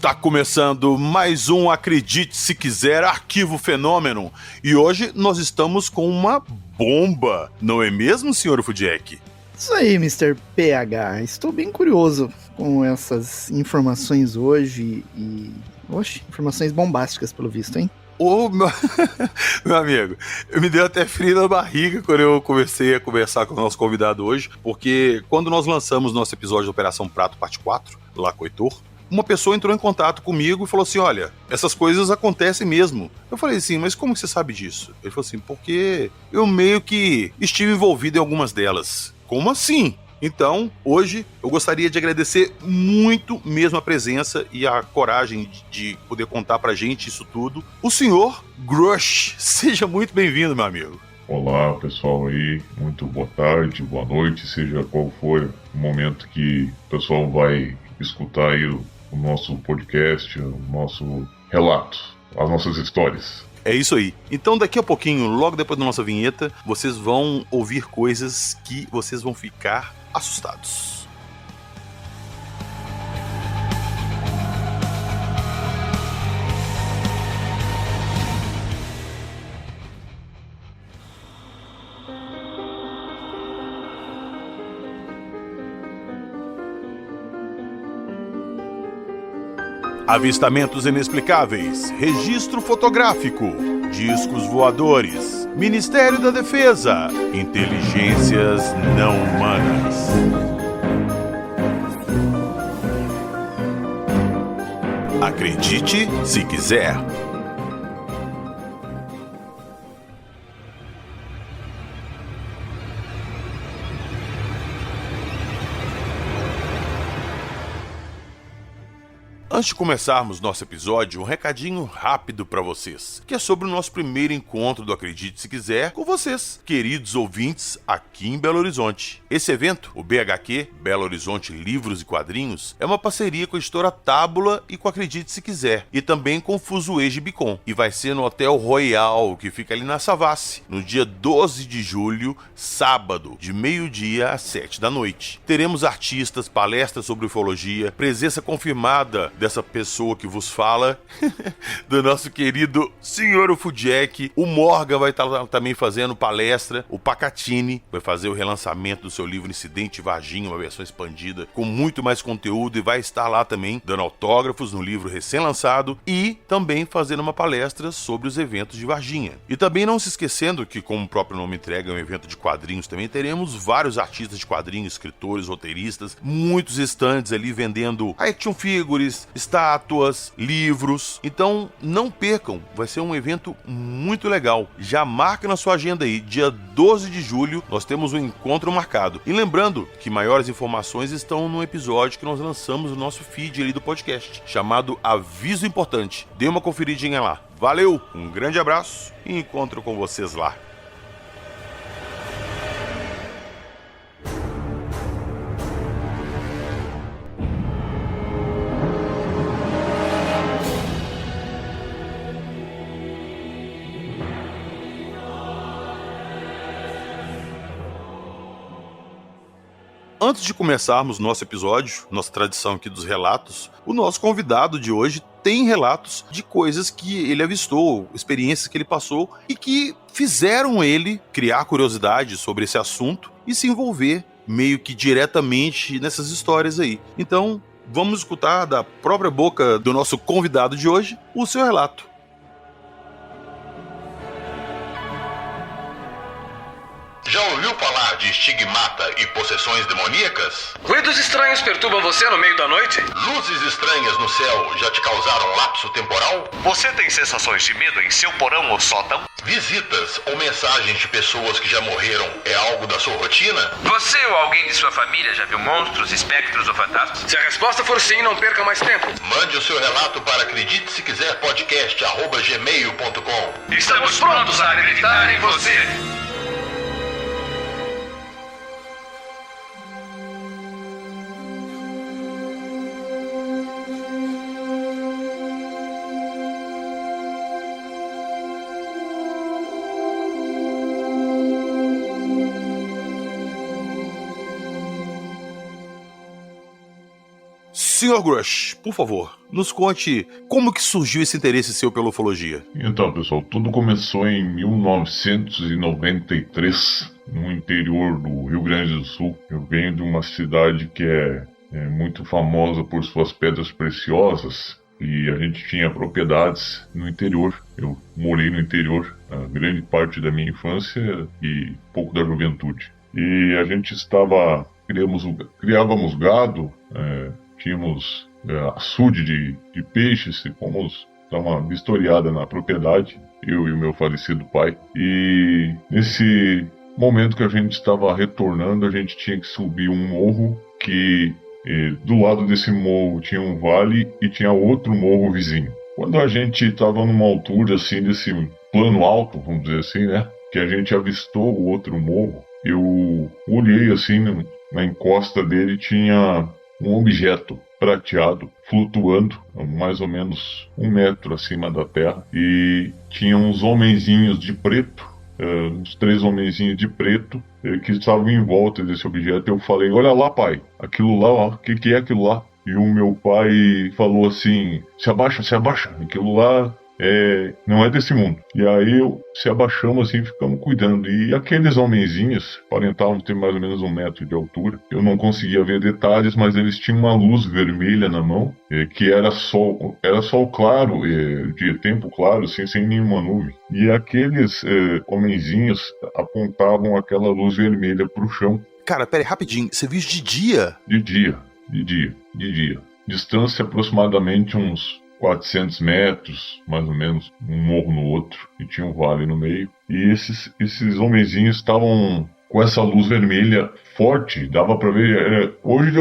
Está começando mais um Acredite Se Quiser Arquivo Fenômeno. E hoje nós estamos com uma bomba, não é mesmo, Sr. Fudiek? Isso aí, Mr. PH. Estou bem curioso com essas informações hoje e... Oxe, informações bombásticas pelo visto, hein? Ô, meu amigo, me deu até frio na barriga quando eu comecei a conversar com o nosso convidado hoje, porque quando nós lançamos nosso episódio de Operação Prato Parte 4, lá com o Heitor, uma pessoa entrou em contato comigo e falou assim, olha, essas coisas acontecem mesmo. Eu falei assim, mas como você sabe disso? Ele falou assim, porque eu meio que estive envolvido em algumas delas. Como assim? Então, hoje, eu gostaria de agradecer muito mesmo a presença e a coragem de poder contar pra gente isso tudo. O senhor Grush, seja muito bem-vindo, meu amigo. Olá, pessoal aí, muito boa tarde, boa noite, seja qual for o momento que o pessoal vai escutar aí o nosso podcast, o nosso relato, as nossas histórias. É isso aí. Então daqui a pouquinho, logo depois da nossa vinheta, vocês vão ouvir coisas que vocês vão ficar assustados. Avistamentos inexplicáveis, registro fotográfico, discos voadores, Ministério da Defesa, inteligências não humanas. Acredite se quiser. Antes de começarmos nosso episódio, um recadinho rápido para vocês, que é sobre o nosso primeiro encontro do Acredite Se Quiser com vocês, queridos ouvintes, aqui em Belo Horizonte. Esse evento, o BHQ, Belo Horizonte Livros e Quadrinhos, é uma parceria com a editora Tábula e com Acredite Se Quiser, e também com o Fuzue Gibicon, e vai ser no Hotel Royal, que fica ali na Savassi, no dia 12 de julho, sábado, de meio-dia às 7 da noite. Teremos artistas, palestras sobre ufologia, presença confirmada dessa pessoa que vos fala, do nosso querido Sr. Fudiek. O Morgan vai estar lá também fazendo palestra. O Pacatini vai fazer o relançamento do seu livro Incidente Varginha, uma versão expandida, com muito mais conteúdo, e vai estar lá também dando autógrafos no livro recém-lançado e também fazendo uma palestra sobre os eventos de Varginha. E também não se esquecendo que, como o próprio nome entrega, é um evento de quadrinhos também, teremos vários artistas de quadrinhos, escritores, roteiristas, muitos estandes ali vendendo action figures, estátuas, livros. Então não percam, vai ser um evento muito legal. Já marca na sua agenda aí, dia 12 de julho nós temos um encontro marcado. E lembrando que maiores informações estão no episódio que nós lançamos no nosso feed ali do podcast, chamado Aviso Importante. Dê uma conferidinha lá. Valeu, um grande abraço e encontro com vocês lá. Antes de começarmos nosso episódio, nossa tradição aqui dos relatos, o nosso convidado de hoje tem relatos de coisas que ele avistou, experiências que ele passou e que fizeram ele criar curiosidade sobre esse assunto e se envolver meio que diretamente nessas histórias aí. Então, vamos escutar da própria boca do nosso convidado de hoje o seu relato. Já ouviu falar de estigmata e possessões demoníacas? Ruídos estranhos perturbam você no meio da noite? Luzes estranhas no céu já te causaram lapso temporal? Você tem sensações de medo em seu porão ou sótão? Visitas ou mensagens de pessoas que já morreram é algo da sua rotina? Você ou alguém de sua família já viu monstros, espectros ou fantasmas? Se a resposta for sim, não perca mais tempo. Mande o seu relato para acredite se quiser podcast@gmail.com. Estamos prontos a acreditar em você. Sr. Grush, por favor, nos conte como que surgiu esse interesse seu pela ufologia. Então, pessoal, tudo começou em 1993, no interior do Rio Grande do Sul. Eu venho de uma cidade que é muito famosa por suas pedras preciosas, e a gente tinha propriedades no interior. Eu morei no interior a grande parte da minha infância e pouco da juventude. E a gente criávamos gado, tínhamos açude de peixes, e fomos dar uma vistoriada na propriedade, eu e o meu falecido pai. E nesse momento que a gente estava retornando, a gente tinha que subir um morro que do lado desse morro tinha um vale e tinha outro morro vizinho. Quando a gente estava numa altura assim desse plano alto, vamos dizer assim, né, que a gente avistou o outro morro, eu olhei assim na encosta dele, tinha um objeto prateado flutuando mais ou menos 1 metro acima da terra, e tinha uns homenzinhos de preto, uns 3 homenzinhos de preto que estavam em volta desse objeto. Eu falei: olha lá, pai, aquilo lá, ó, o que é aquilo lá? E o meu pai falou assim: se abaixa, aquilo lá não é desse mundo. E aí se abaixamos assim, ficamos cuidando. E aqueles homenzinhos aparentavam ter mais ou menos 1 metro de altura. Eu não conseguia ver detalhes, mas eles tinham uma luz vermelha na mão, que era sol claro, de tempo claro, assim, sem nenhuma nuvem. E aqueles homenzinhos apontavam aquela luz vermelha pro chão. Cara, pera aí, rapidinho, você viu de dia? De dia. Distância aproximadamente uns 400 metros, mais ou menos, um morro no outro, e tinha um vale no meio. E esses homenzinhos estavam com essa luz vermelha forte, dava para ver. Hoje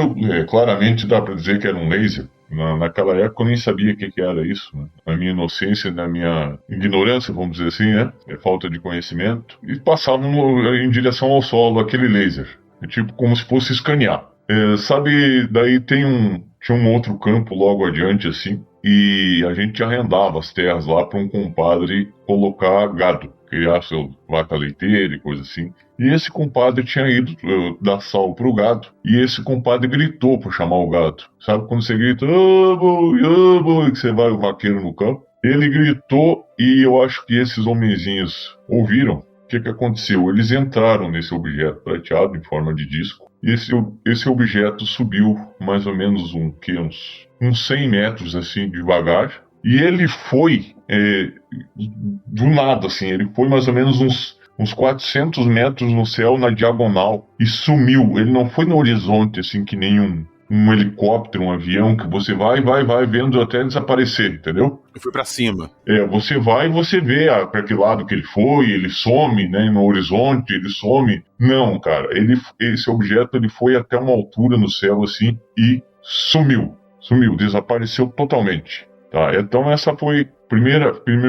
claramente dá para dizer que era um laser. Naquela época eu nem sabia o que era isso, né? Na minha inocência, na minha ignorância, vamos dizer assim, né? Falta de conhecimento. E passavam em direção ao solo aquele laser, tipo como se fosse escanear. Sabe, daí tinha um outro campo logo adiante, assim, e a gente arrendava as terras lá para um compadre colocar gado, criar seu vaca leiteira e coisa assim. E esse compadre tinha ido dar sal pro gado, e esse compadre gritou para chamar o gado. Sabe quando você grita, boi, que você vai o vaqueiro no campo? Ele gritou, e eu acho que esses homenzinhos ouviram. O que aconteceu? Eles entraram nesse objeto prateado em forma de disco, e esse objeto subiu mais ou menos uns 100 metros, assim, devagar. E ele foi, do nada, assim, ele foi mais ou menos uns 400 metros no céu, na diagonal, e sumiu. Ele não foi no horizonte, assim, que nem um helicóptero, um avião, que você vai vendo até desaparecer, entendeu? Ele foi pra cima. Você vai e você vê para que lado que ele some, né, no horizonte, ele some. Não, cara, esse objeto ele foi até uma altura no céu, assim, e sumiu, desapareceu totalmente, tá? Então essa foi a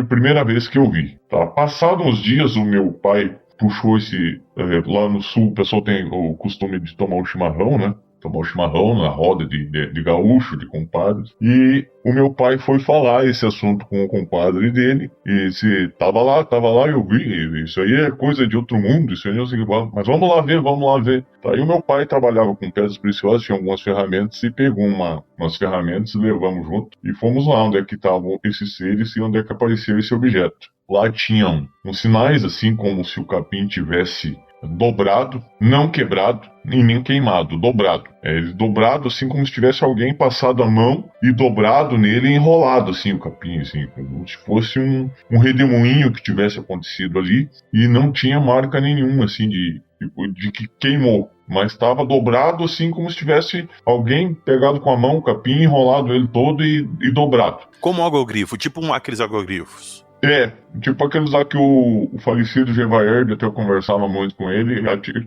primeira vez que eu vi, tá? Passados uns dias, o meu pai puxou lá no sul, o pessoal tem o costume de tomar o chimarrão, né? Tomar o chimarrão na roda de gaúcho, de compadres. E o meu pai foi falar esse assunto com o compadre dele. E se tava lá, eu vi. Isso aí é coisa de outro mundo. Isso aí é assim, mas vamos lá ver. Tá, e o meu pai trabalhava com pedras preciosas, tinha algumas ferramentas, e pegou umas ferramentas, levamos junto. E fomos lá onde é que estavam esses seres e onde é que apareceu esse objeto. Lá tinham uns sinais, assim, como se o capim tivesse dobrado, não quebrado e nem queimado, dobrado. Dobrado assim como se tivesse alguém passado a mão e dobrado nele e enrolado assim o capim, assim, como se fosse um redemoinho que tivesse acontecido ali, e não tinha marca nenhuma assim de que queimou, mas estava dobrado assim como se tivesse alguém pegado com a mão o capim, enrolado ele todo e dobrado. Como um agrogrifo, tipo aqueles agrogrifos. Tipo aqueles lá que o falecido Gevaerd, até eu conversava muito com ele,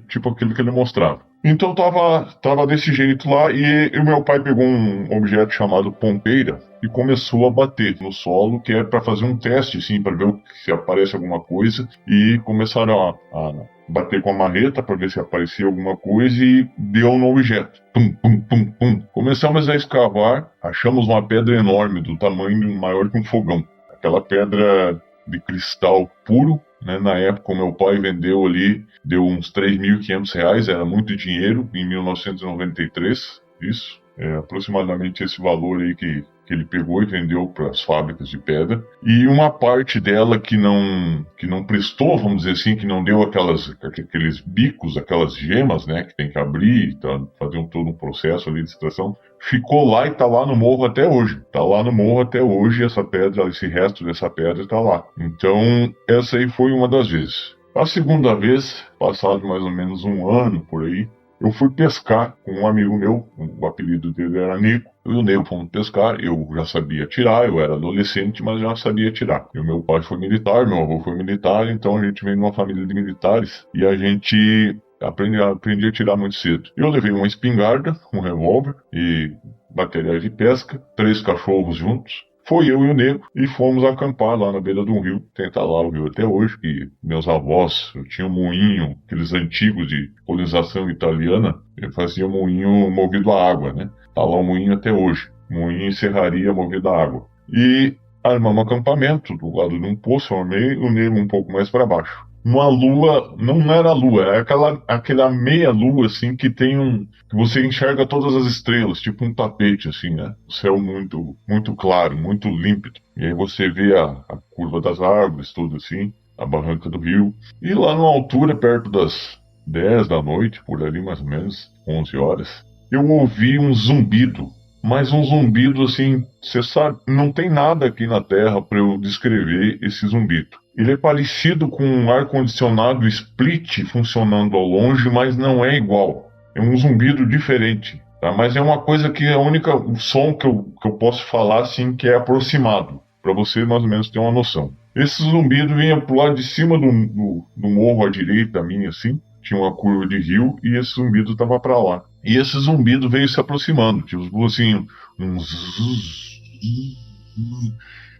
tipo aquilo que ele mostrava. Então tava desse jeito lá, e o meu pai pegou um objeto chamado ponteira e começou a bater no solo, que é para fazer um teste, assim, para ver se aparece alguma coisa, e começaram a bater com a marreta para ver se aparecia alguma coisa, e deu no objeto. Pum, pum, pum, pum. Começamos a escavar, achamos uma pedra enorme, do tamanho maior que um fogão. Aquela pedra de cristal puro, né? Na época o meu pai vendeu ali, deu uns R$3.500, era muito dinheiro, em 1993, isso. aproximadamente esse valor aí que ele pegou e vendeu para as fábricas de pedra, e uma parte dela que não prestou, vamos dizer assim, que não deu aqueles bicos, aquelas gemas, né, que tem que abrir, fazer todo um processo ali de extração, ficou lá e está lá no morro até hoje. Está lá no morro até hoje, essa pedra, esse resto dessa pedra está lá. Então, essa aí foi uma das vezes. A segunda vez, passado mais ou menos um ano por aí, eu fui pescar com um amigo meu, o apelido dele era Nico, eu e o Nego fomos pescar, eu já sabia atirar, eu era adolescente, mas já sabia atirar. E o meu pai foi militar, meu avô foi militar, então a gente veio numa família de militares, e a gente aprendi a atirar muito cedo. Eu levei uma espingarda, um revólver e materiais de pesca, 3 cachorros juntos. Foi eu e o Nego e fomos acampar lá na beira de um rio. Tem tá lá o rio até hoje, que meus avós, eu tinha um moinho, aqueles antigos de colonização italiana, eu fazia moinho movido a água, né? Tá lá o moinho até hoje, moinho e serraria movido a água. E armamos um acampamento do lado de um poço, armei o Nego um pouco mais para baixo. Uma lua, não era lua, era aquela meia lua assim que que você enxerga todas as estrelas, tipo um tapete assim, né? O céu muito, muito claro, muito límpido. E aí você vê a curva das árvores, tudo assim, a barranca do rio. E lá numa altura, perto das 10 da noite, por ali mais ou menos, 11 horas, eu ouvi um zumbido. Mas um zumbido assim, você sabe, não tem nada aqui na Terra para eu descrever esse zumbido. Ele é parecido com um ar-condicionado split funcionando ao longe, mas não é igual. É um zumbido diferente, tá? Mas é uma coisa que o som que eu posso falar assim que é aproximado, para você mais ou menos ter uma noção. Esse zumbido vinha pro lado de cima do morro à direita minha assim, tinha uma curva de rio e esse zumbido estava para lá. E esse zumbido veio se aproximando, tipo assim,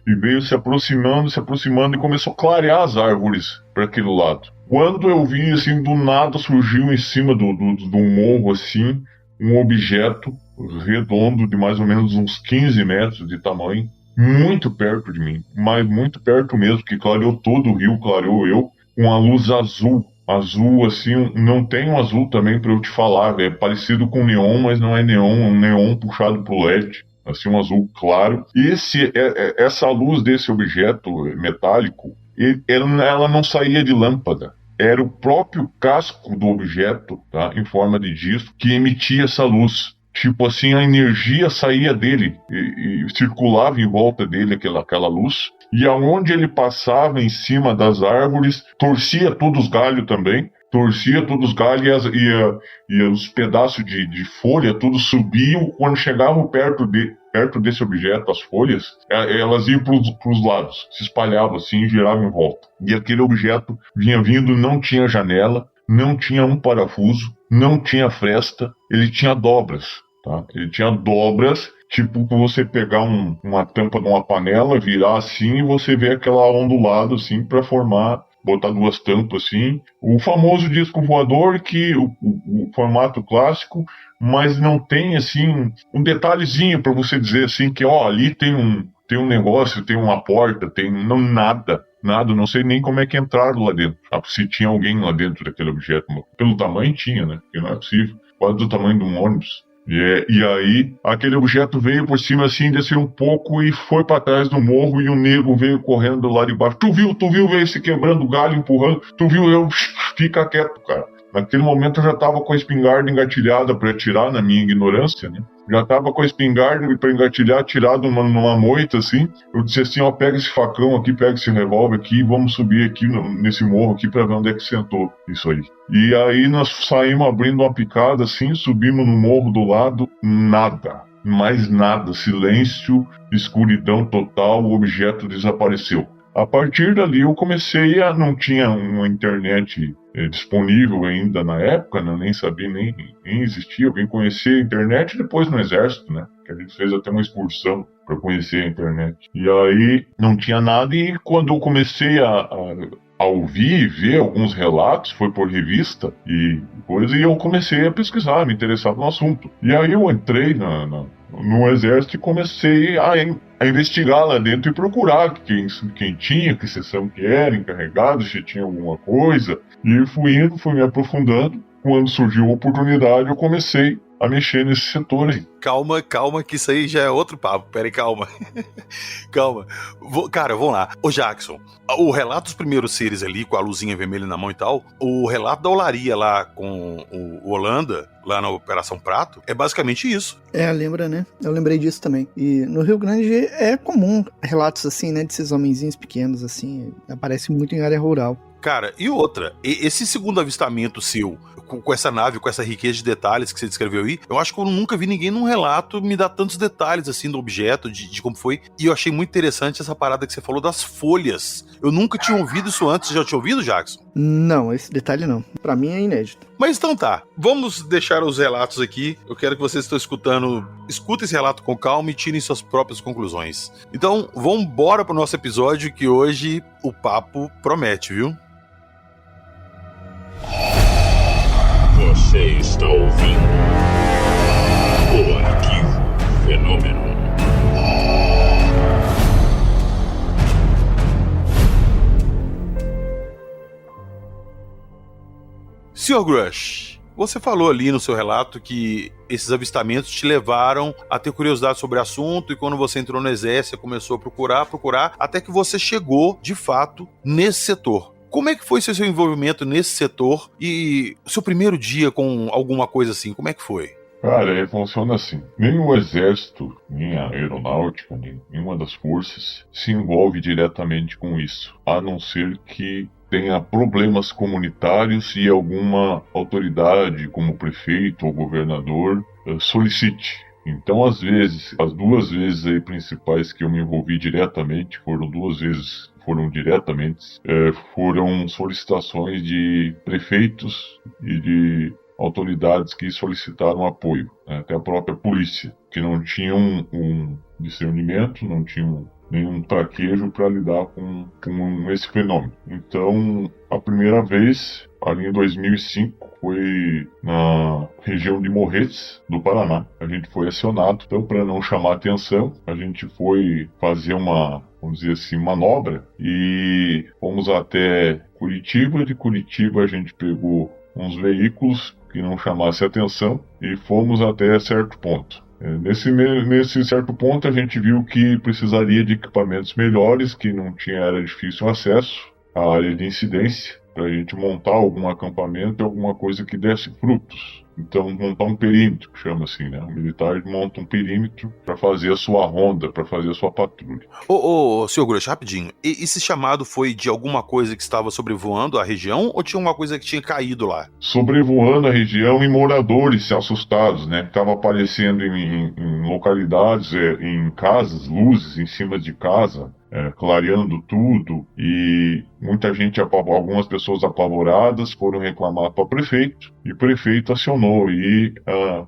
e veio se aproximando e começou a clarear as árvores para aquele lado. Quando eu vi, assim, do nada surgiu em cima do morro, assim, um objeto redondo de mais ou menos uns 15 metros de tamanho, muito perto de mim, mas muito perto mesmo, que clareou todo o rio, clareou eu, com a luz azul. Azul, assim, não tem um azul também para eu te falar, é parecido com neon, mas não é neon, é um neon puxado pro LED. Assim, um azul claro. Essa luz desse objeto metálico, ela não saía de lâmpada. Era o próprio casco do objeto, tá, em forma de disco, que emitia essa luz. Tipo assim, a energia saía dele e circulava em volta dele aquela luz. E aonde ele passava em cima das árvores, torcia todos os galhos também. Torcia todos os galhos e os pedaços de folha, tudo subiam. Quando chegavam perto desse objeto, as folhas, elas iam para os lados, se espalhavam assim e giravam em volta. E aquele objeto vinha vindo, não tinha janela, não tinha um parafuso, não tinha fresta, ele tinha dobras, tá? Ele tinha dobras, tipo você pegar uma tampa de uma panela, virar assim e você vê aquela ondulada assim para formar, botar 2 tampas assim. O famoso disco voador, que o formato clássico, mas não tem assim um detalhezinho para você dizer assim que ali tem um negócio, tem uma porta, tem nada, não sei nem como é que entraram lá dentro. Se tinha alguém lá dentro daquele objeto, pelo tamanho tinha, né? Porque não é possível, quase do tamanho de um ônibus. E aí, aquele objeto veio por cima assim, desceu um pouco e foi para trás do morro e o Nego veio correndo lá de baixo. Tu viu, veio se quebrando o galho, empurrando. Tu viu, fica quieto, cara. Naquele momento eu já tava com a espingarda engatilhada para atirar, na minha ignorância, né? Já tava com a espingarda para engatilhar, atirado numa moita, assim. Eu disse assim, pega esse facão aqui, pega esse revólver aqui, vamos subir aqui nesse morro aqui para ver onde é que sentou isso aí. E aí nós saímos abrindo uma picada, assim, subimos no morro do lado, nada. Mais nada, silêncio, escuridão total, o objeto desapareceu. A partir dali eu comecei não tinha uma internet disponível ainda na época, né? Nem sabia, nem existia. Eu vim conhecer a internet depois no exército, né? Que a gente fez até uma excursão para conhecer a internet. E aí não tinha nada, e quando eu comecei a ouvir e ver alguns relatos, foi por revista e coisa, e eu comecei a pesquisar, me interessar no assunto. E aí eu entrei no exército e comecei a investigar lá dentro e procurar quem tinha, que seção que era, encarregado, se tinha alguma coisa. E fui me aprofundando. Quando surgiu a oportunidade, eu comecei a mexer nesse setor aí. Calma, que isso aí já é outro papo. Pera aí, calma. Calma. Cara, vamos lá. Ô, Jackson, o relato dos primeiros seres ali, com a luzinha vermelha na mão e tal, o relato da olaria lá com o Holanda, lá na Operação Prato, é basicamente isso. Lembra, né? Eu lembrei disso também. E no Rio Grande é comum relatos assim, né? Desses homenzinhos pequenos, assim. Aparece muito em área rural. Cara, e outra, esse segundo avistamento seu, com essa nave, com essa riqueza de detalhes que você descreveu aí, eu acho que eu nunca vi ninguém num relato me dar tantos detalhes, assim, do objeto, de como foi. E eu achei muito interessante essa parada que você falou das folhas. Eu nunca tinha ouvido isso antes. Você já tinha ouvido, Jackson? Não, esse detalhe não. Pra mim é inédito. Mas então tá, vamos deixar os relatos aqui. Eu quero que vocês estão escutando, escutem esse relato com calma e tirem suas próprias conclusões. Então, vamos embora pro nosso episódio, que hoje o papo promete, viu? Você está ouvindo o Arquivo Fenômeno. Sr. Grush, você falou ali no seu relato que esses avistamentos te levaram a ter curiosidade sobre o assunto, e quando você entrou no exército, você começou a procurar, até que você chegou, de fato, nesse setor. Como é que foi seu envolvimento nesse setor e seu primeiro dia com alguma coisa assim? Como é que foi? Cara, funciona assim. Nem o exército, nem a aeronáutica, nem nenhuma das forças se envolve diretamente com isso, a não ser que tenha problemas comunitários e alguma autoridade, como prefeito ou governador, solicite. Então, às vezes, as 2 vezes aí principais que eu me envolvi diretamente, foram solicitações de prefeitos e de autoridades que solicitaram apoio, né? Até a própria polícia, que não tinham um discernimento, não tinham nenhum traquejo para lidar com esse fenômeno. Então, a primeira vez, ali em 2005, foi na região de Morretes, do Paraná. A gente foi acionado, então, para não chamar atenção, a gente foi fazer uma, vamos dizer assim, manobra, e fomos até Curitiba. De Curitiba a gente pegou uns veículos que não chamasse atenção e fomos até certo ponto. Nesse certo ponto a gente viu que precisaria de equipamentos melhores, que era difícil acesso à área de incidência, para a gente montar algum acampamento, alguma coisa que desse frutos. Então, montar um perímetro, que chama assim, né? O militar monta um perímetro para fazer a sua ronda, para fazer a sua patrulha. Sr. Grush, rapidinho. Esse chamado foi de alguma coisa que estava sobrevoando a região ou tinha uma coisa que tinha caído lá? Sobrevoando a região e moradores assustados, né? Estava aparecendo em localidades, em casas, luzes em cima de casa, clareando tudo, e muita gente, algumas pessoas apavoradas, foram reclamar para o prefeito, e o prefeito acionou, e a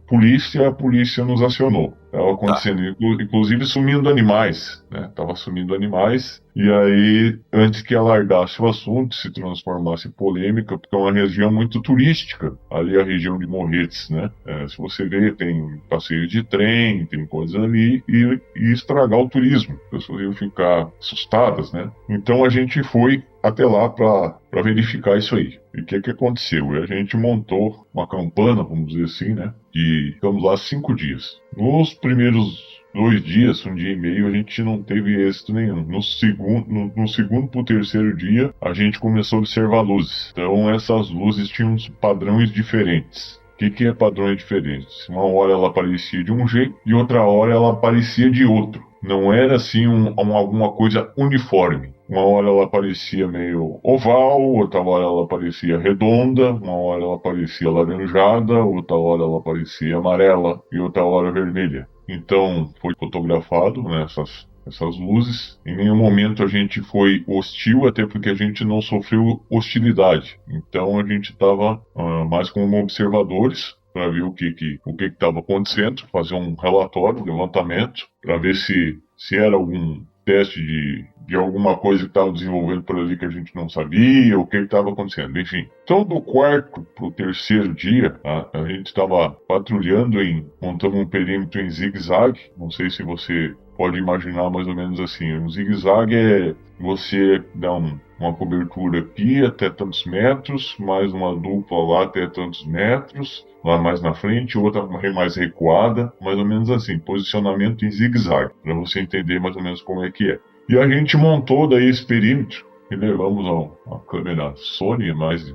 polícia nos acionou. Estava acontecendo, inclusive sumindo animais, né? Estava sumindo animais, e aí, antes que alargasse o assunto, se transformasse em polêmica, porque é uma região muito turística, ali a região de Morretes, né? Se você ver, tem passeio de trem, tem coisas ali, e estragar o turismo. As pessoas iam ficar assustadas, né? Então a gente foi até lá para verificar isso aí. E o que aconteceu? A gente montou uma campana, vamos dizer assim, né? E ficamos lá 5 dias. Nos primeiros 2 dias, 1 dia e meio, a gente não teve êxito nenhum. No segundo pro 3º dia, a gente começou a observar luzes. Então essas luzes tinham padrões diferentes. O que é padrões diferentes? Uma hora ela aparecia de um jeito e outra hora ela aparecia de outro. Não era assim alguma coisa uniforme. Uma hora ela parecia meio oval, outra hora ela parecia redonda, uma hora ela parecia laranjada, outra hora ela parecia amarela e outra hora vermelha. Então foi fotografado, né, essas luzes. Em nenhum momento a gente foi hostil, até porque a gente não sofreu hostilidade. Então a gente estava mais como observadores, para ver o que estava acontecendo, fazer um relatório, um levantamento, para ver se era algum teste de alguma coisa que estava desenvolvendo por ali que a gente não sabia, o que estava acontecendo, enfim. Então, do quarto para o terceiro dia, a gente estava patrulhando, montando um perímetro em zigue-zague. Não sei se você pode imaginar mais ou menos assim. Um zigue-zague é você dar uma cobertura aqui até tantos metros, mais uma dupla lá até tantos metros, lá mais na frente, outra mais recuada, mais ou menos assim, posicionamento em zigue-zague, para você entender mais ou menos como é que é. E a gente montou daí esse perímetro e levamos a câmera Sony mais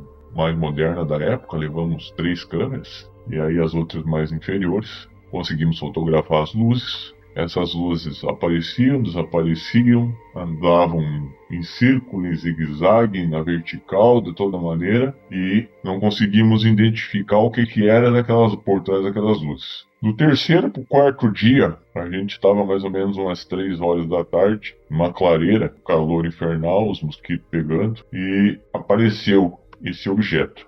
moderna da época, levamos 3 câmeras, e aí as outras mais inferiores, conseguimos fotografar as luzes. Essas luzes apareciam, desapareciam, andavam em círculo, em zigue-zague, na vertical, de toda maneira, e não conseguimos identificar o que era por trás daquelas luzes. Do terceiro para o quarto dia, a gente estava mais ou menos umas 3 horas da tarde, numa clareira, calor infernal, os mosquitos pegando, e apareceu esse objeto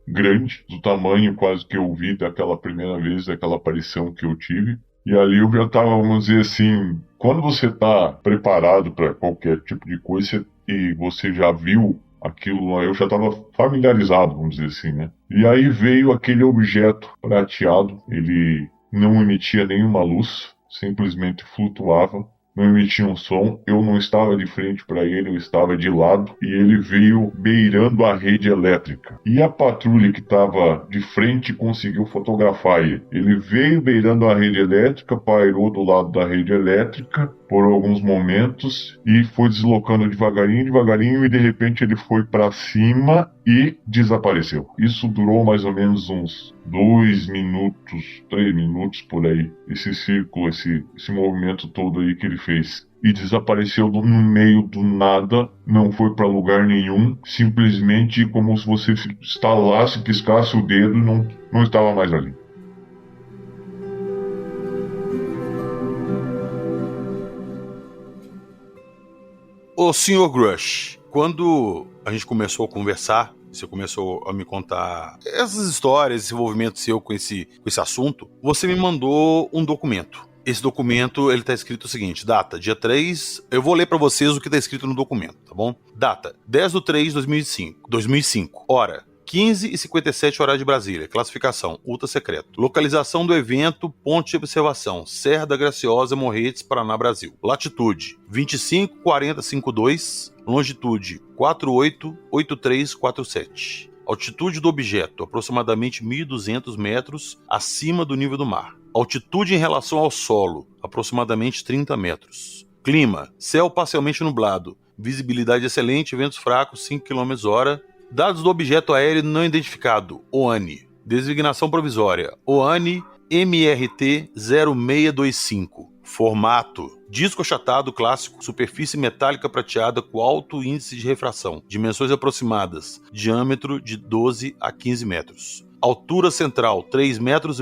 grande, do tamanho quase que eu vi daquela primeira vez, daquela aparição que eu tive. E ali eu já estava, vamos dizer assim, quando você está preparado para qualquer tipo de coisa e você já viu aquilo, eu já estava familiarizado, vamos dizer assim, né? E aí veio aquele objeto prateado, ele não emitia nenhuma luz, simplesmente flutuava, não emitia um som, eu não estava de frente para ele, eu estava de lado, e ele veio beirando a rede elétrica. E a patrulha que estava de frente conseguiu fotografar ele. Ele veio beirando a rede elétrica, pairou do lado da rede elétrica por alguns momentos e foi deslocando devagarinho, e de repente ele foi para cima e desapareceu. Isso durou mais ou menos uns 2 minutos, 3 minutos por aí, esse círculo, esse movimento todo aí que ele fez. E desapareceu no meio do nada, não foi para lugar nenhum, simplesmente como se você estalasse, piscasse o dedo e não estava mais ali. Ô, Sr. Grush, quando a gente começou a conversar, você começou a me contar essas histórias, esse envolvimento seu com esse assunto, você me mandou um documento. Esse documento, ele tá escrito o seguinte, data, dia 3, eu vou ler pra vocês o que tá escrito no documento, tá bom? Data, 10/3/2005, hora, 15h57 horário de Brasília, classificação, ultra secreto. Localização do evento, ponto de observação, Serra da Graciosa, Morretes, Paraná, Brasil. Latitude, 25,4052, longitude, 48,8347. Altitude do objeto, aproximadamente 1.200 metros acima do nível do mar. Altitude em relação ao solo, aproximadamente 30 metros. Clima, céu parcialmente nublado, visibilidade excelente, ventos fracos, 5 km/h. Dados do objeto aéreo não identificado, OANI. Designação provisória, OANI MRT 0625. Formato, disco achatado clássico, superfície metálica prateada com alto índice de refração. Dimensões aproximadas, diâmetro de 12 a 15 metros. Altura central, 3,5 metros,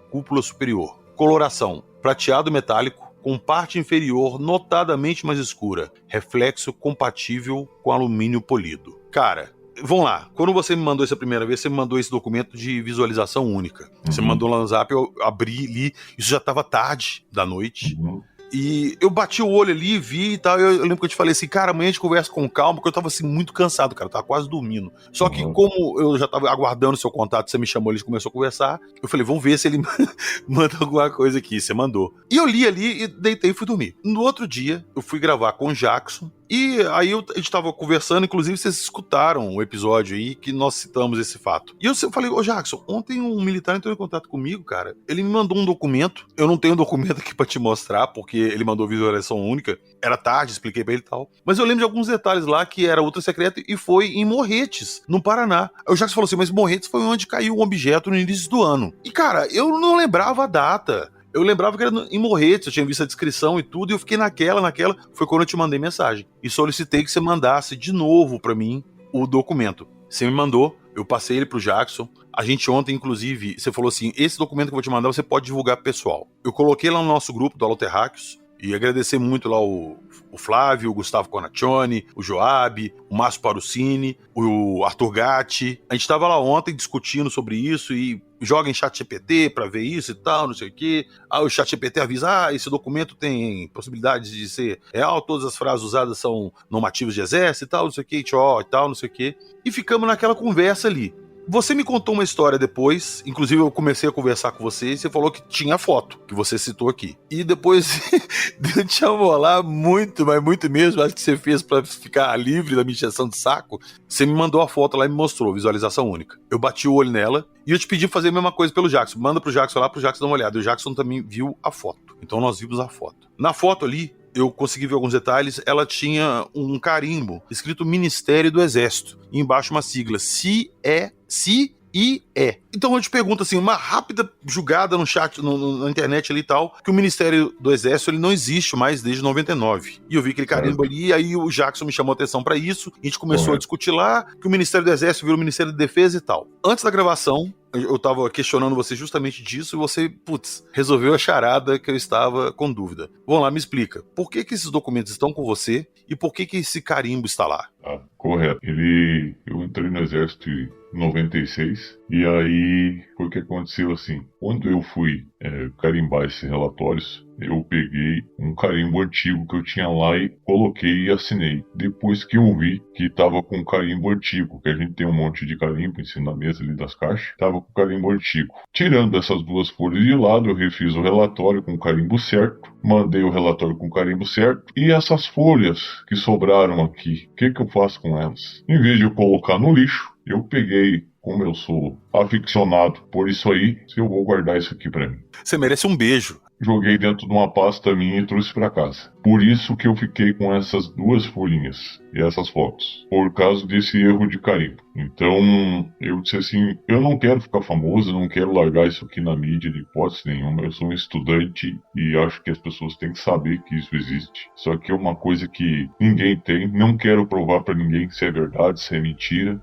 cúpula superior. Coloração, prateado metálico, com parte inferior notadamente mais escura. Reflexo compatível com alumínio polido. Cara, vamos lá, quando você me mandou essa primeira vez, você me mandou esse documento de visualização única. Você me mandou lá no Zap, eu abri, li, isso já estava tarde da noite. E eu bati o olho ali, vi e tal, eu lembro que eu te falei assim, cara, amanhã a gente conversa com calma, porque eu tava assim, muito cansado, cara, eu tava quase dormindo. Só que como eu já tava aguardando o seu contato, você me chamou, ele começou a conversar, eu falei, vamos ver se ele manda alguma coisa aqui, você mandou. E eu li ali, e deitei e fui dormir. No outro dia, eu fui gravar com o Jackson, e aí a gente tava conversando, inclusive vocês escutaram o episódio aí que nós citamos esse fato. E eu falei, ô Jackson, ontem um militar entrou em contato comigo, cara. Ele me mandou um documento, eu não tenho um documento aqui pra te mostrar, porque ele mandou visualização única. Era tarde, expliquei pra ele e tal. Mas eu lembro de alguns detalhes lá que era ultra secreto e foi em Morretes, no Paraná. Aí o Jackson falou assim, mas Morretes foi onde caiu um objeto no início do ano. E cara, eu não lembrava a data. Eu lembrava que era em Morretes, eu tinha visto a descrição e tudo, e eu fiquei naquela, foi quando eu te mandei mensagem. E solicitei que você mandasse de novo pra mim o documento. Você me mandou, eu passei ele pro Jackson. A gente ontem, inclusive, você falou assim, esse documento que eu vou te mandar, você pode divulgar pro pessoal. Eu coloquei lá no nosso grupo do Alô Terráqueos, E agradecer muito lá o Flávio, o Gustavo Conaccioni, o Joab, o Márcio Parucini, o Arthur Gatti. A gente estava lá ontem discutindo sobre isso e joga em ChatGPT para ver isso e tal, não sei o quê. Aí o ChatGPT avisa, esse documento tem possibilidade de ser real, todas as frases usadas são normativas de exército e tal, não sei o quê, e tal, não sei o quê. E ficamos naquela conversa ali. Você me contou uma história depois, inclusive eu comecei a conversar com você e você falou que tinha foto, que você citou aqui. E depois de eu te amolar muito, mas muito mesmo, acho que você fez pra ficar livre da minha injeção de saco, você me mandou a foto lá e me mostrou, visualização única. Eu bati o olho nela e eu te pedi fazer a mesma coisa pelo Jackson. Manda pro Jackson lá, pro Jackson dar uma olhada. E o Jackson também viu a foto. Então nós vimos a foto. Na foto ali, eu consegui ver alguns detalhes, ela tinha um carimbo escrito Ministério do Exército, e embaixo uma sigla, CIE. Então eu te pergunto assim, uma rápida jogada no chat, na internet ali e tal, que o Ministério do Exército ele não existe mais desde 99. E eu vi aquele carimbo ali, e aí o Jackson me chamou a atenção pra isso, a gente começou a discutir lá, que o Ministério do Exército virou o Ministério da Defesa e tal. Antes da gravação, eu tava questionando você justamente disso e você, resolveu a charada que eu estava com dúvida. Vamos lá, me explica. Por que esses documentos estão com você e por que esse carimbo está lá? Correto. Eu entrei no exército em 96 e aí foi o que aconteceu assim. Quando eu fui carimbar esses relatórios, eu peguei um carimbo antigo que eu tinha lá e coloquei e assinei. Depois que eu vi que tava com um carimbo antigo, que a gente tem um monte de carimbo em cima da mesa ali das caixas, tava com carimbo antigo. Tirando essas duas folhas de lado, eu refiz o relatório com o carimbo certo, mandei o relatório com o carimbo certo, e essas folhas que sobraram aqui, o que eu faço com elas? Em vez de eu colocar no lixo, eu peguei, como eu sou aficionado por isso aí, eu vou guardar isso aqui pra mim. Você merece um beijo. Joguei dentro de uma pasta minha e trouxe pra casa. Por isso que eu fiquei com essas duas folhinhas e essas fotos. Por causa desse erro de carimbo. Então, eu disse assim, eu não quero ficar famoso, não quero largar isso aqui na mídia de hipótese nenhuma. Eu sou um estudante e acho que as pessoas têm que saber que isso existe. Só que é uma coisa que ninguém tem. Não quero provar pra ninguém se é verdade, se é mentira.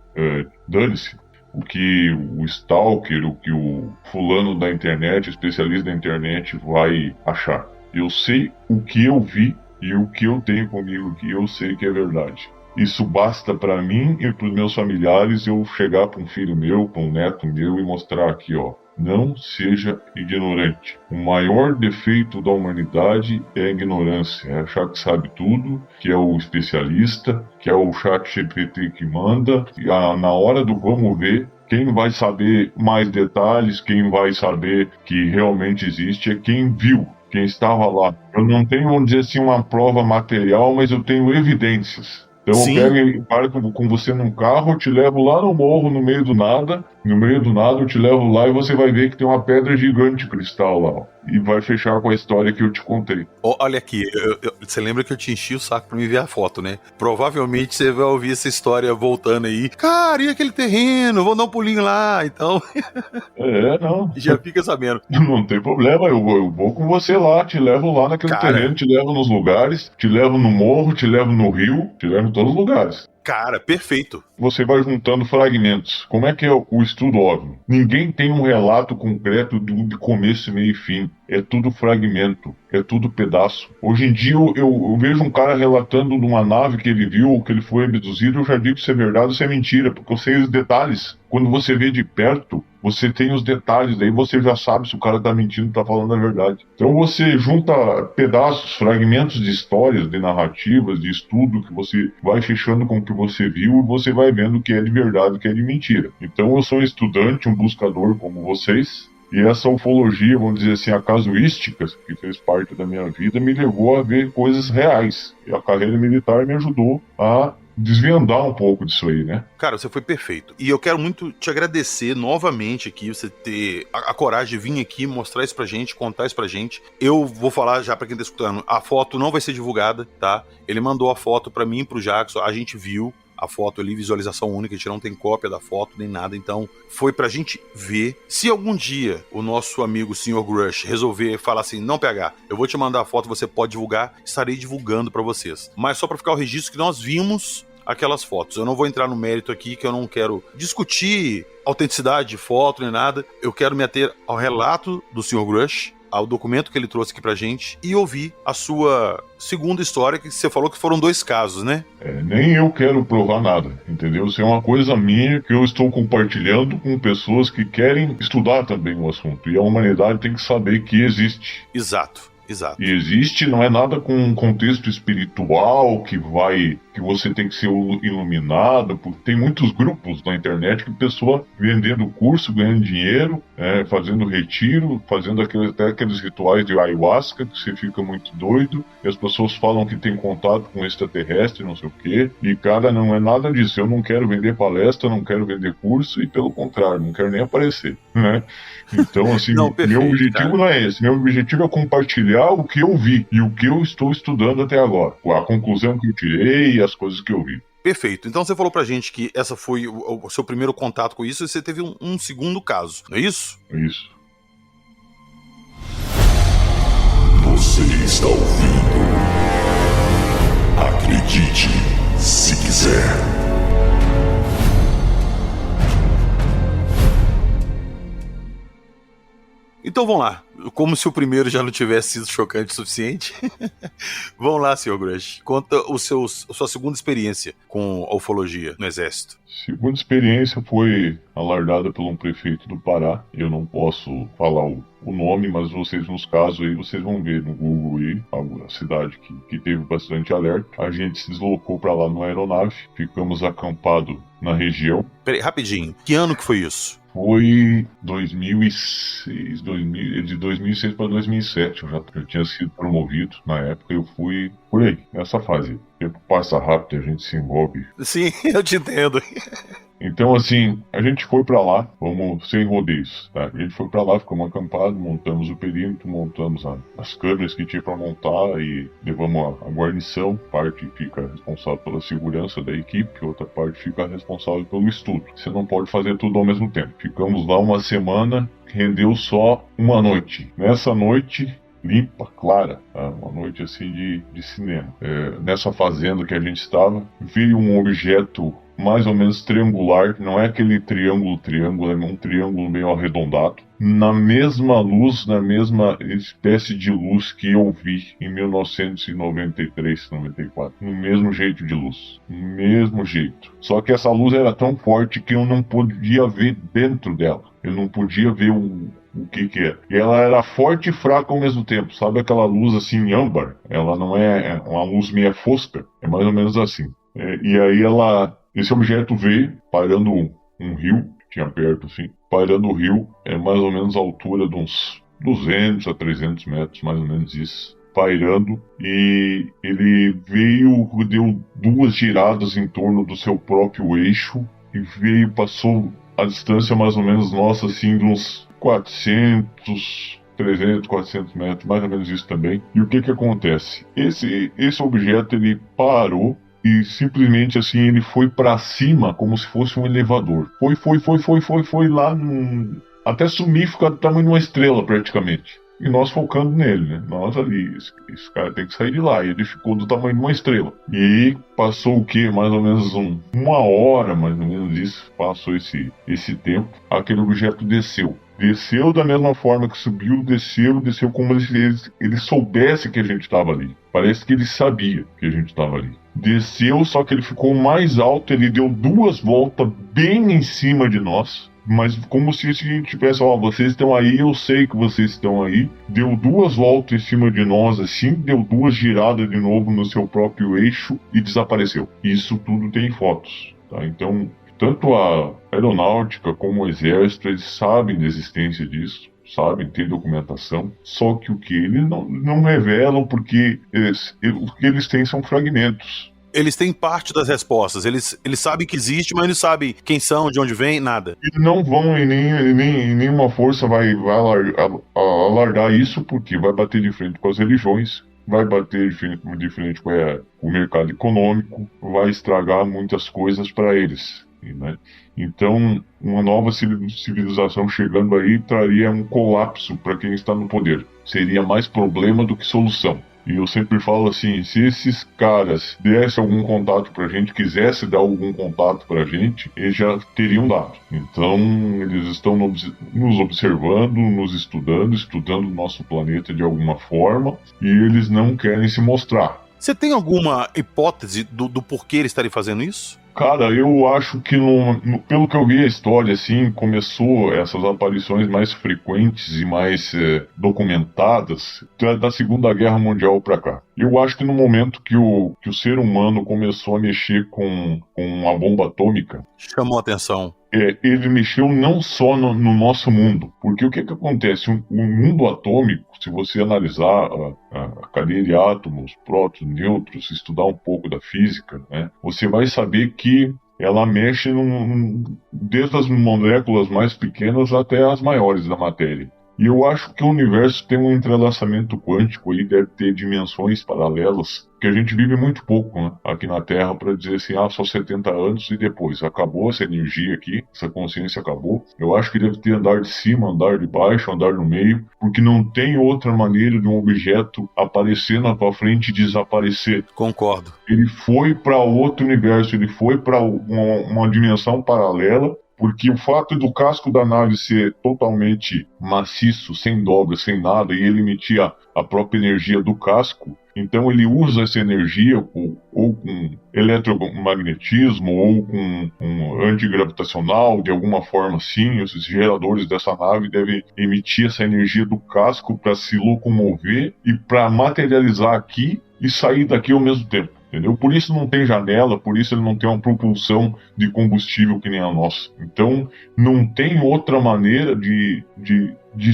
Dane-se. O que o stalker, o que o fulano da internet, o especialista da internet vai achar. Eu sei o que eu vi e o que eu tenho comigo, que eu sei que é verdade. Isso basta para mim e para os meus familiares eu chegar para um filho meu, para um neto meu e mostrar aqui, ó. Não seja ignorante. O maior defeito da humanidade é a ignorância. É achar que sabe tudo, que é o especialista, que é o ChatGPT que manda. E na hora do vamos ver, quem vai saber mais detalhes, quem vai saber que realmente existe é quem viu, quem estava lá. Eu não tenho, vamos dizer assim, uma prova material, mas eu tenho evidências. Então eu pego e paro com você num carro, eu te levo lá no morro, no meio do nada, eu te levo lá e você vai ver que tem uma pedra gigante de cristal lá, ó, e vai fechar com a história que eu te contei. Olha aqui, você lembra que eu te enchi o saco pra me ver a foto, né? Provavelmente você vai ouvir essa história voltando aí. Cara, e aquele terreno? Vou dar um pulinho lá, então... Não. Já fica sabendo. Não tem problema, eu vou com você lá, te levo lá naquele terreno, te levo nos lugares, te levo no morro, te levo no rio, te levo em todos os lugares. Cara, perfeito. Você vai juntando fragmentos. Como é que é o estudo OVNI? Ninguém tem um relato concreto de começo, meio e fim. É tudo fragmento, é tudo pedaço. Hoje em dia eu vejo um cara relatando de uma nave que ele viu, que ele foi abduzido, eu já digo se é verdade ou se é mentira, porque eu sei os detalhes. Quando você vê de perto, você tem os detalhes, daí você já sabe se o cara tá mentindo ou tá falando a verdade. Então você junta pedaços, fragmentos de histórias, de narrativas, de estudo, que você vai fechando com o que você viu e você vai vendo o que é de verdade e o que é de mentira. Então eu sou um estudante, um buscador como vocês, e essa ufologia, vamos dizer assim, a casuística, que fez parte da minha vida, me levou a ver coisas reais. E a carreira militar me ajudou a desvendar um pouco disso aí, né? Cara, você foi perfeito. E eu quero muito te agradecer novamente aqui, você ter a coragem de vir aqui, mostrar isso pra gente, contar isso pra gente. Eu vou falar já pra quem tá escutando, a foto não vai ser divulgada, tá? Ele mandou a foto pra mim e pro Jackson, a gente viu a foto ali, visualização única, a gente não tem cópia da foto nem nada, então foi pra gente ver. Se algum dia o nosso amigo Sr. Grush resolver falar assim, não PH, eu vou te mandar a foto, você pode divulgar, estarei divulgando pra vocês. Mas só pra ficar o registro que nós vimos aquelas fotos. Eu não vou entrar no mérito aqui, que eu não quero discutir autenticidade de foto nem nada, eu quero me ater ao relato do Sr. Grush, ao documento que ele trouxe aqui pra gente e ouvir a sua segunda história, que você falou que foram 2 casos, né? Nem eu quero provar nada, entendeu? Isso é uma coisa minha que eu estou compartilhando com pessoas que querem estudar também o assunto. E a humanidade tem que saber que existe. Exato. E existe, não é nada com um contexto espiritual que você tem que ser iluminado, porque tem muitos grupos na internet que pessoa vendendo curso, ganhando dinheiro, fazendo retiro, fazendo até aqueles rituais de ayahuasca, que você fica muito doido, e as pessoas falam que tem contato com extraterrestre, não sei o quê, e cara, não é nada disso. Eu não quero vender palestra, não quero vender curso, e pelo contrário, não quero nem aparecer, né? Então, assim, não, perfeito, meu objetivo não é esse. Meu objetivo é compartilhar o que eu vi e o que eu estou estudando até agora. A conclusão que eu tirei e as coisas que eu vi. Perfeito. Então você falou pra gente que essa foi o seu primeiro contato com isso e você teve um segundo caso, não é isso? É isso. Você está ouvindo? Acredite, se quiser. Então vamos lá. Como se o primeiro já não tivesse sido chocante o suficiente. Vamos lá, Sr. Grush. Conta a sua segunda experiência com a ufologia no Exército. Segunda experiência foi alardada por um prefeito do Pará. Eu não posso falar o nome, mas vocês nos casos aí, vocês vão ver no Google aí, a cidade que teve bastante alerta. A gente se deslocou para lá numa aeronave, ficamos acampados na região. Peraí, rapidinho. Que ano que foi isso? Foi 2006, de 2006 para 2007, eu já tinha sido promovido. Na época eu fui por aí, nessa fase. O tempo passa rápido, a gente se envolve. Sim, eu te entendo. Então, assim, a gente foi pra lá, vamos sem rodeios, tá? A gente foi pra lá, ficamos acampados, montamos o perímetro, montamos as câmeras que tinha pra montar e levamos a guarnição. Parte fica responsável pela segurança da equipe, outra parte fica responsável pelo estudo. Você não pode fazer tudo ao mesmo tempo. Ficamos lá uma semana, rendeu só uma noite. Nessa noite, limpa, clara, tá? Uma noite assim de cinema. Nessa fazenda que a gente estava, veio um objeto mais ou menos triangular, não é aquele triângulo, é um triângulo meio arredondado, na mesma luz, na mesma espécie de luz que eu vi em 1993, 94, no mesmo jeito de luz, no mesmo jeito. Só que essa luz era tão forte que eu não podia ver dentro dela, eu não podia ver o que era. E ela era forte e fraca ao mesmo tempo, sabe aquela luz assim âmbar? Ela não é uma luz meio fosca, é mais ou menos assim. E aí esse objeto veio parando um rio, tinha perto assim, parando o rio, mais ou menos a altura de uns 200 a 300 metros, mais ou menos isso, pairando, e ele veio, deu 2 giradas em torno do seu próprio eixo, e passou a distância mais ou menos nossa, assim, de uns 300, 400 metros, mais ou menos isso também. E o que acontece? Esse objeto, ele parou, e simplesmente assim, ele foi pra cima como se fosse um elevador. Foi lá, até sumir, ficar do tamanho de uma estrela praticamente. E nós focando nele, né? Nós ali, esse cara tem que sair de lá. E ele ficou do tamanho de uma estrela. E passou o quê? Mais ou menos uma hora, mais ou menos isso. Passou esse tempo. Aquele objeto desceu. Desceu da mesma forma que subiu, desceu como se ele soubesse que a gente estava ali. Parece que ele sabia que a gente estava ali. Desceu, só que ele ficou mais alto, ele deu 2 voltas bem em cima de nós. Mas como se a gente tivesse, vocês estão aí, eu sei que vocês estão aí. Deu 2 voltas em cima de nós assim, deu 2 giradas de novo no seu próprio eixo e desapareceu. Isso tudo tem fotos, tá? Então, tanto a aeronáutica como o exército, eles sabem da existência disso, sabem, tem documentação, só que o que eles não revelam, porque o que eles têm são fragmentos. Eles têm parte das respostas, eles sabem que existe, mas não sabem quem são, de onde vem, nada. E não vão, e nenhuma força vai alargar isso, porque vai bater de frente com as religiões, vai bater de frente com o mercado econômico, vai estragar muitas coisas para eles. Né? Então, uma nova civilização chegando aí traria um colapso para quem está no poder. Seria mais problema do que solução. E eu sempre falo assim, se esses caras dessem algum contato pra gente, quisessem dar algum contato pra gente, eles já teriam dado. Então, eles estão nos observando, nos estudando o nosso planeta de alguma forma, e eles não querem se mostrar. Você tem alguma hipótese do porquê eles estarem fazendo isso? Cara, eu acho que pelo que eu vi a história, assim, começou essas aparições mais frequentes e mais documentadas da Segunda Guerra Mundial pra cá. Eu acho que no momento que o ser humano começou a mexer com a bomba atômica, chamou a atenção. Ele mexeu não só no nosso mundo, porque o que acontece? O mundo atômico, se você analisar a cadeia de átomos, prótons, nêutrons, estudar um pouco da física, né, você vai saber que ela mexe desde as moléculas mais pequenas até as maiores da matéria. E eu acho que o universo tem um entrelaçamento quântico e deve ter dimensões paralelas que a gente vive muito pouco, né, aqui na Terra, para dizer assim, só 70 anos e depois acabou essa energia aqui, essa consciência acabou. Eu acho que deve ter andar de cima, andar de baixo, andar no meio, porque não tem outra maneira de um objeto aparecer na tua frente e desaparecer. Concordo. Ele foi para outro universo, ele foi para uma dimensão paralela. Porque o fato do casco da nave ser totalmente maciço, sem dobra, sem nada, e ele emitir a própria energia do casco, então ele usa essa energia ou com eletromagnetismo ou com antigravitacional, de alguma forma assim. Esses geradores dessa nave devem emitir essa energia do casco para se locomover e para materializar aqui e sair daqui ao mesmo tempo. Entendeu? Por isso não tem janela, por isso ele não tem uma propulsão de combustível que nem a nossa. Então, não tem outra maneira de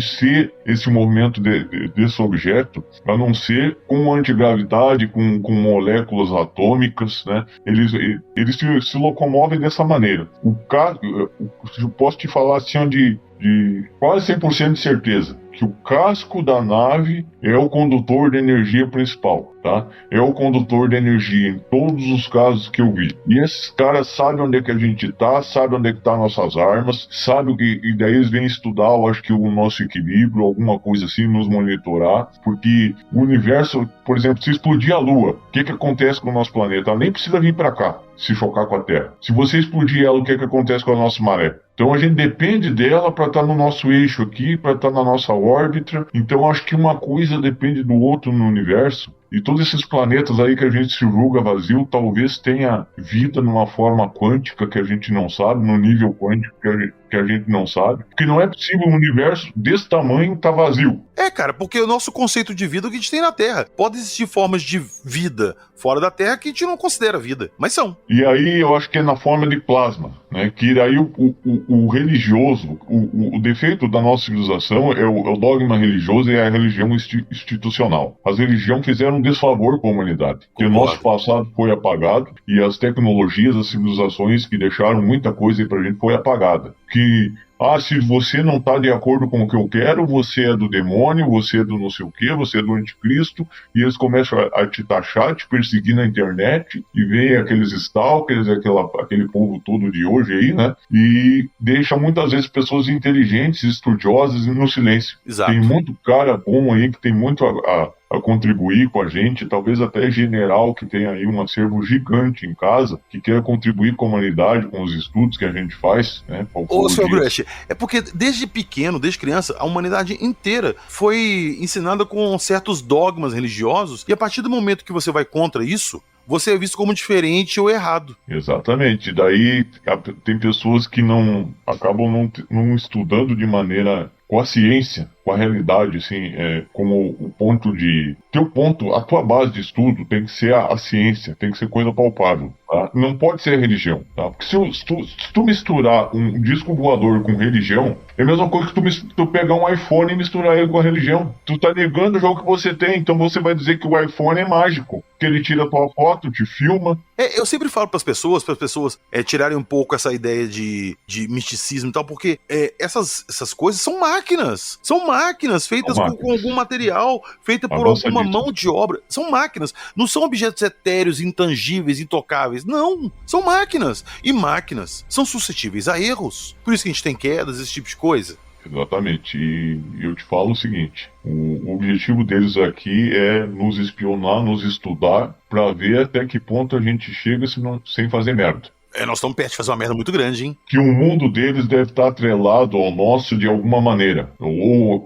ser esse movimento desse objeto, a não ser com antigravidade, com moléculas atômicas, né? Eles se locomovem dessa maneira. Eu posso te falar assim de quase 100% de certeza que o casco da nave é o condutor de energia principal, tá? É o condutor de energia em todos os casos que eu vi. E esses caras sabem onde é que a gente tá, sabem onde é que tá nossas armas, sabem e daí eles vêm estudar, eu acho que o nosso equilíbrio, alguma coisa assim, nos monitorar, porque o universo, por exemplo, se explodir a Lua, o que acontece com o nosso planeta? Ela nem precisa vir para cá se chocar com a Terra. Se você explodir ela, o que acontece com a nossa maré? Então a gente depende dela para estar no nosso eixo aqui, para estar na nossa órbita. Então acho que uma coisa depende do outro no universo. E todos esses planetas aí que a gente se julga vazio, talvez tenha vida numa forma quântica que a gente não sabe, no nível quântico que a gente não sabe. Porque não é possível um universo desse tamanho estar vazio. Cara, porque o nosso conceito de vida é o que a gente tem na Terra. Pode existir formas de vida fora da Terra que a gente não considera vida, mas são. E aí eu acho que é na forma de plasma, né? Que aí o religioso, o defeito da nossa civilização é o dogma religioso e a religião institucional. As religiões fizeram um desfavor com a humanidade, que o nosso passado foi apagado e as tecnologias, as civilizações que deixaram muita coisa aí pra gente foi apagada. Que se você não está de acordo com o que eu quero, você é do demônio, você é do não sei o que, você é do anticristo, e eles começam a te taxar, te perseguir na internet, e vem aqueles stalkers, aquele povo todo de hoje aí, né? E deixa muitas vezes pessoas inteligentes, estudiosas no silêncio. Exato. Tem muito cara bom aí que tem muito a contribuir com a gente, talvez até general que tem aí um acervo gigante em casa, que queira contribuir com a humanidade, com os estudos que a gente faz, né? Ô, Sr. Grush, é porque desde pequeno, desde criança, a humanidade inteira foi ensinada com certos dogmas religiosos, e a partir do momento que você vai contra isso, você é visto como diferente ou errado. Exatamente. Daí tem pessoas que acabam não estudando de maneira com a ciência, com a realidade, assim, como o ponto de... a tua base de estudo tem que ser a ciência, tem que ser coisa palpável, tá? Não pode ser a religião, tá? Porque se tu misturar um disco voador com religião, é a mesma coisa que tu pegar um iPhone e misturar ele com a religião. Tu tá negando o jogo que você tem, então você vai dizer que o iPhone é mágico, que ele tira a tua foto, te filma. Eu sempre falo para as pessoas tirarem um pouco essa ideia de misticismo e tal, porque essas coisas são máquinas feitas com algum material, feita por alguma mão de obra. São máquinas, não são objetos etéreos, intangíveis, intocáveis. Não, são máquinas. E máquinas são suscetíveis a erros. Por isso que a gente tem quedas, esse tipo de coisa. Exatamente. E eu te falo o seguinte, o objetivo deles aqui é nos espionar, nos estudar, pra ver até que ponto a gente chega sem fazer merda. Nós estamos perto de fazer uma merda muito grande, hein? Que o mundo deles deve estar atrelado ao nosso de alguma maneira. Ou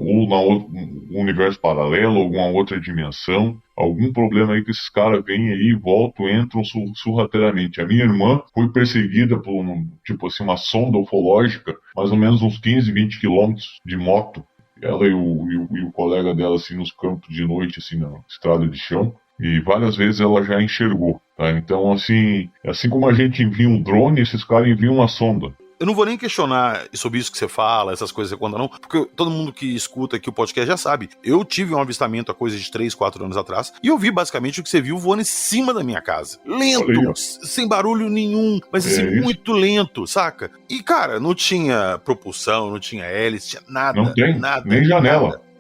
no universo paralelo, alguma outra dimensão. Algum problema aí que esses caras vêm aí, voltam, entram sorrateiramente. A minha irmã foi perseguida por uma sonda ufológica, mais ou menos uns 15, 20 quilômetros de moto. Ela e o colega dela, assim, nos campos de noite, assim, na estrada de chão. E várias vezes ela já enxergou, tá? Então, assim como a gente envia um drone, esses caras enviam uma sonda. Eu não vou nem questionar sobre isso que você fala, essas coisas que você conta não, porque todo mundo que escuta aqui o podcast já sabe. Eu tive um avistamento há coisa de 3, 4 anos atrás, e eu vi basicamente o que você viu voando em cima da minha casa. Lento, sem barulho nenhum, mas assim, muito lento, saca? E, cara, não tinha propulsão, não tinha hélice, tinha nada. Não tem, nada, nem janela. Nada.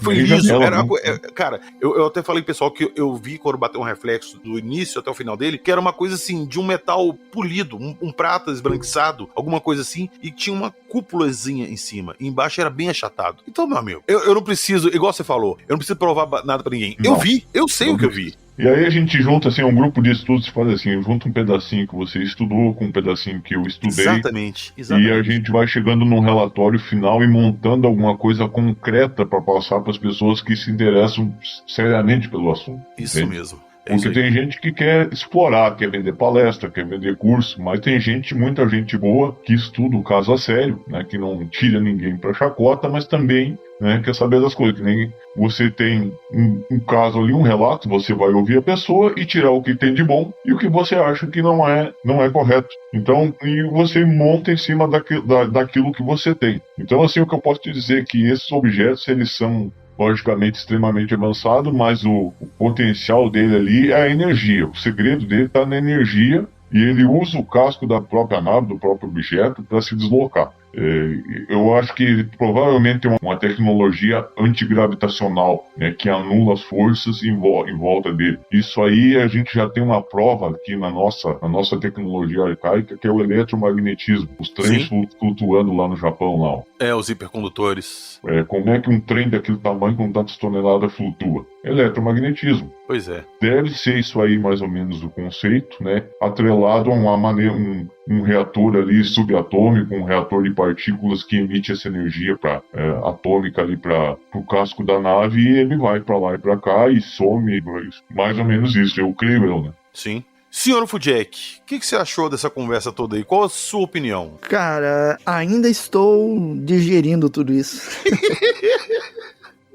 Foi isso. Cara, eu até falei pessoal que eu vi quando bateu um reflexo do início até o final dele, que era uma coisa assim, de um metal polido, um prata esbranquiçado, alguma coisa assim, e tinha uma cúpulazinha em cima, e embaixo era bem achatado. Então, meu amigo, eu não preciso, igual você falou, eu não preciso provar nada pra ninguém. Não. Eu sei o que eu vi. E aí a gente junta, assim, um grupo de estudos, faz assim, junta um pedacinho que você estudou com um pedacinho que eu estudei. Exatamente. E a gente vai chegando num relatório final e montando alguma coisa concreta para passar para as pessoas que se interessam seriamente pelo assunto. Isso entende? mesmo. Porque tem gente que quer explorar, quer vender palestra, quer vender curso, mas tem muita gente boa que estuda o caso a sério, né, que não tira ninguém pra chacota, mas também, né, quer saber das coisas. Que nem você tem um caso ali, um relato, você vai ouvir a pessoa e tirar o que tem de bom e o que você acha que não é correto. Então, e você monta em cima daquilo que você tem. Então, assim, o que eu posso te dizer é que esses objetos, eles são logicamente extremamente avançado, mas o potencial dele ali é a energia. O segredo dele está na energia e ele usa o casco da própria nave, do próprio objeto, para se deslocar. Eu acho que provavelmente tem uma tecnologia antigravitacional, né, que anula as forças em volta dele. Isso aí a gente já tem uma prova aqui na nossa tecnologia arcaica, que é o eletromagnetismo. Os trens flutuando lá no Japão, lá. Os hipercondutores. Como é que um trem daquele tamanho com tantas toneladas flutua? Eletromagnetismo. Pois é. Deve ser isso aí mais ou menos o conceito, né? Atrelado a uma maneira, um reator ali subatômico, um reator de partículas que emite essa energia atômica ali para o casco da nave, e ele vai para lá e para cá e some, mais ou menos isso, eu creio, né? Sim. Senhor Fujek, o que você achou dessa conversa toda aí? Qual a sua opinião? Cara, ainda estou digerindo tudo isso.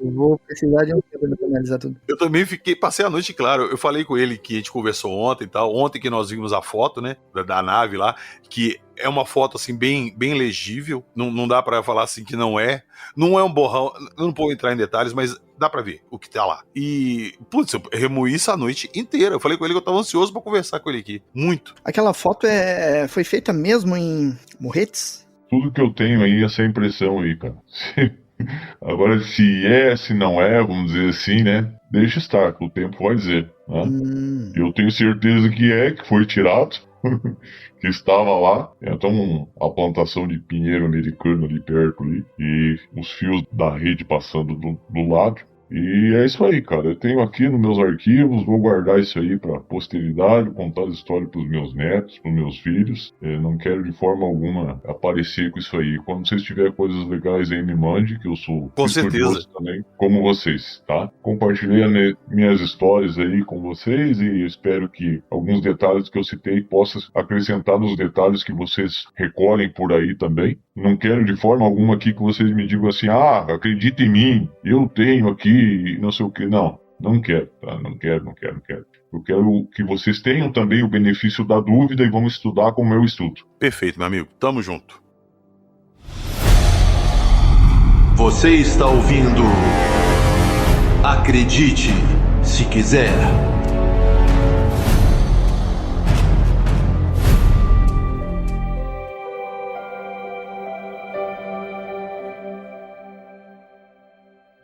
Eu vou precisar de um tempo para analisar tudo. Eu também passei a noite, claro, eu falei com ele que a gente conversou ontem e tal, ontem que nós vimos a foto, né, da nave lá, que é uma foto, assim, bem legível, não dá pra falar, assim, que não é um borrão, eu não vou entrar em detalhes, mas dá pra ver o que tá lá. E, putz, eu remoí isso a noite inteira, eu falei com ele que eu tava ansioso pra conversar com ele aqui, muito. Aquela foto foi feita mesmo em Morretes? Tudo que eu tenho aí, essa impressão aí, cara. Agora, se não é, vamos dizer assim, né? Deixa estar, que o tempo vai dizer, né? Eu tenho certeza que foi tirado, que estava lá. Tem até a plantação de pinheiro americano ali perto, ali, e os fios da rede passando do lado. E é isso aí, cara. Eu tenho aqui nos meus arquivos, vou guardar isso aí pra posteridade, contar a história pros meus netos, pros meus filhos. Não quero de forma alguma aparecer com isso aí. Quando vocês tiverem coisas legais aí, me mande, que eu sou com certeza também, como vocês, tá? Compartilhei minhas histórias aí com vocês e espero que alguns detalhes que eu citei possa acrescentar nos detalhes que vocês recolhem por aí também. Não quero de forma alguma aqui que vocês me digam assim, acredita em mim, eu tenho aqui, não sei o que. Não quero, tá? Não quero. Eu quero que vocês tenham também o benefício da dúvida e vamos estudar como eu estudo. Perfeito, meu amigo. Tamo junto. Você está ouvindo Acredite Se Quiser.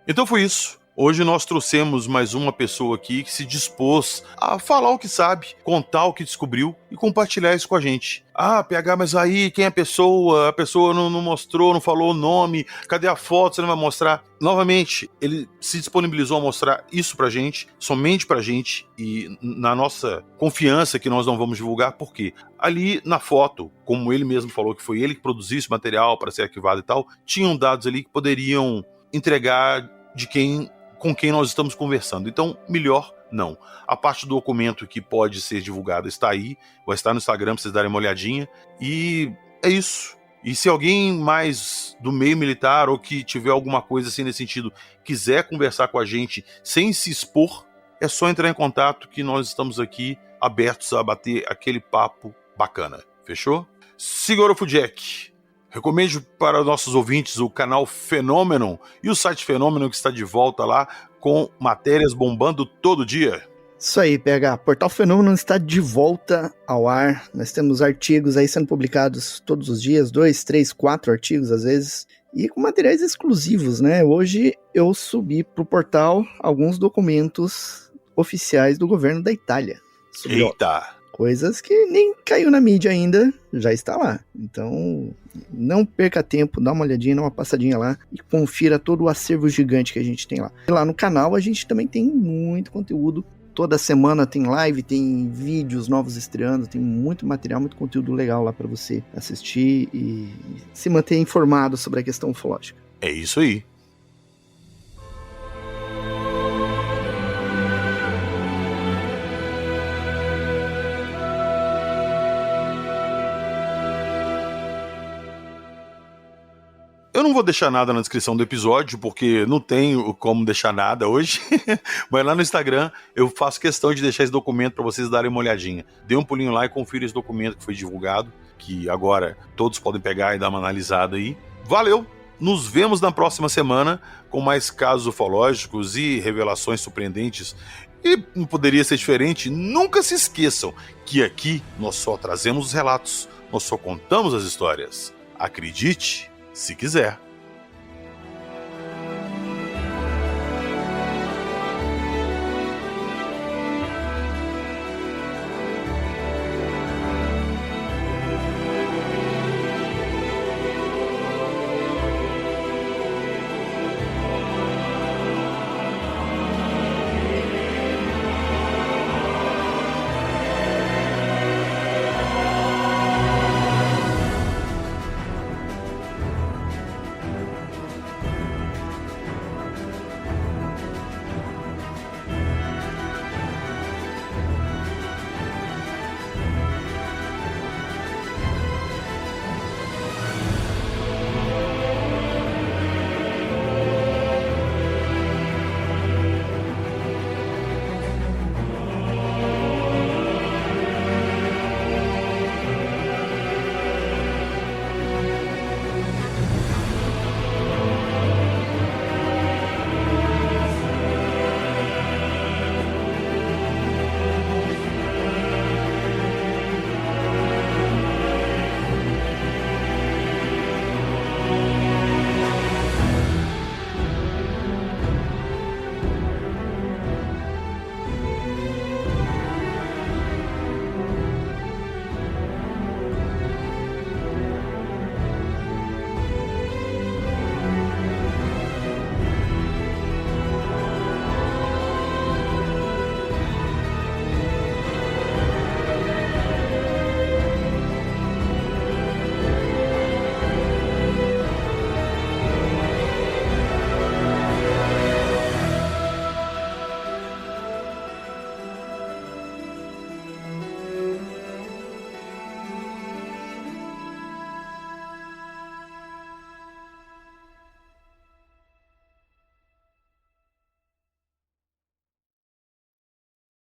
Então foi isso. Hoje nós trouxemos mais uma pessoa aqui que se dispôs a falar o que sabe, contar o que descobriu e compartilhar isso com a gente. Ah, PH, mas aí quem é a pessoa? A pessoa não mostrou, não falou o nome, cadê a foto? Você não vai mostrar? Novamente, ele se disponibilizou a mostrar isso pra gente, somente pra gente, e na nossa confiança que nós não vamos divulgar, por quê? Ali na foto, como ele mesmo falou que foi ele que produziu esse material para ser arquivado e tal, tinham dados ali que poderiam entregar com quem nós estamos conversando. Então, melhor não. A parte do documento que pode ser divulgada está aí, vai estar no Instagram para vocês darem uma olhadinha, e é isso. E se alguém mais do meio militar ou que tiver alguma coisa assim nesse sentido, quiser conversar com a gente sem se expor, é só entrar em contato que nós estamos aqui abertos a bater aquele papo bacana. Fechou? Siga o Jack. Recomendo para nossos ouvintes o canal Fenômeno e o site Fenômeno, que está de volta lá com matérias bombando todo dia. Isso aí, PH. Portal Fenômeno está de volta ao ar. Nós temos artigos aí sendo publicados todos os dias, 2, 3, 4 artigos às vezes, e com materiais exclusivos, né? Hoje eu subi para o portal alguns documentos oficiais do governo da Itália. Eita! Coisas que nem caiu na mídia ainda, já está lá. Então, não perca tempo, dá uma olhadinha, dá uma passadinha lá e confira todo o acervo gigante que a gente tem lá. E lá no canal a gente também tem muito conteúdo. Toda semana tem live, tem vídeos novos estreando, tem muito material, muito conteúdo legal lá para você assistir e se manter informado sobre a questão ufológica. É isso aí. Eu não vou deixar nada na descrição do episódio, porque não tenho como deixar nada hoje, mas lá no Instagram eu faço questão de deixar esse documento para vocês darem uma olhadinha. Dê um pulinho lá e confira esse documento que foi divulgado, que agora todos podem pegar e dar uma analisada aí. Valeu! Nos vemos na próxima semana com mais casos ufológicos e revelações surpreendentes. E não poderia ser diferente, nunca se esqueçam que aqui nós só trazemos os relatos, nós só contamos as histórias. Acredite, se quiser.